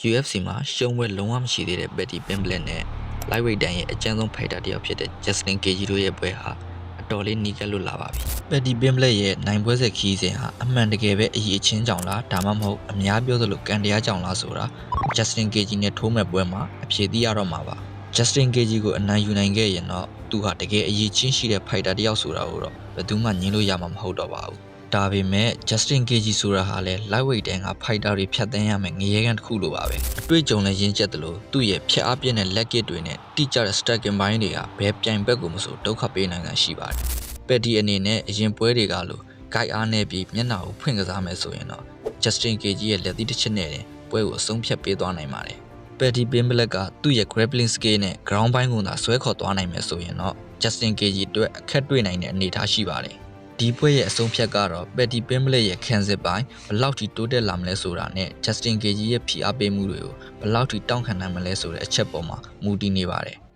UFC မှာရှုံးပွဲလုံးဝမရှိသေးတဲ့ Paddy Pimblett နဲ့ Lightweight တန်းရဲ့အကြမ်းဆုံး fighter တစ်ယောက်ဖြစ်တဲ့ Justin Gaethje တို့ရဲ့ပွဲဟာအတော်လေးနီးကပ်လွတ်လာပါပြီ။ Paddy Pimblett ရဲ့နိုင်ပွဲဆက်ခီးစဉ်ဟာအမှန်တကယ်ပဲအရေးအချင်းကြောင့်လားဒါမှမဟုတ်အများပြောသလိုကံတရားကြောင့်လားဆိုတာ Justin Gaethje နဲ့ထိုးမဲ့ပွဲမှာအဖြေသိရတော့မှာပါ။ Justin Gaethje ကိုအနိုင်ယူနိုင်ခဲ့ရင်တော့သူဟာတကယ်အရေးချင်းရှိတဲ့ fighter တစ်ယောက်ဆိုတာကိုတော့ဘယ်သူမှငြင်းလို့ရမှာမဟုတ်တော့ပါဘူး။ဒါပေမဲ့ Justin Gaethje ဆိုတာဟာလည်း lightweight တန်းက fighter တွေဖြတ်သန်းရမယ်ငရေကန်တစ်ခုလိုပါပဲအတွေ့အကြုံလည်းရင်းချက်တယ်လို့သူ့ရဲ့ဖြတ်အားပြည့်တဲ့လက်ကစ်တွေနဲ့တိကျတဲ့ striking ဘိုင်းတွေကဘယ်ပြိုင်ဘက်ကိုမဆိုဒုက္ခပေးနိုင်တာရှိပါတယ်။ Paddy အနေနဲ့အရင်ပွဲတွေကလိုကိုက်အားနဲ့ပြီးမျက်နှာကိုဖွင့်ကစားမယ်ဆိုရင်တော့ Justin Gaethje ရဲ့လက်သီးတစ်ချက်နဲ့ပွဲကိုအဆုံးဖြတ်ပေးသွားနိုင်ပါတယ်။ Paddy Pimblett ကသူ့ရဲ့ grappling skill နဲ့ ground ဘိုင်းကိုသာဆွဲခေါ်သွားနိုင်မယ်ဆိုရင်တော့ Justin Gaethje အတွက်အခက်တွေ့နိုင်တဲ့အနေအထားရှိပါတယ်။ဒီပွဲရဲ့အဆုံးဖြတ်ကတော့ Paddy Pimblett ရဲ့ခံစစ်ပိုင်းဘယ်လောက်ထိတိုးတက်လာမလဲဆိုတာနဲ့ Justin Gaethje ရဲ့ဖိအားပေးမှုတွေကိုဘယ်လောက်ထိတောင့်ခံနိုင်မလဲဆိုတဲ့အချက်ပေါ်မှာမူတည်နေပါတယ်။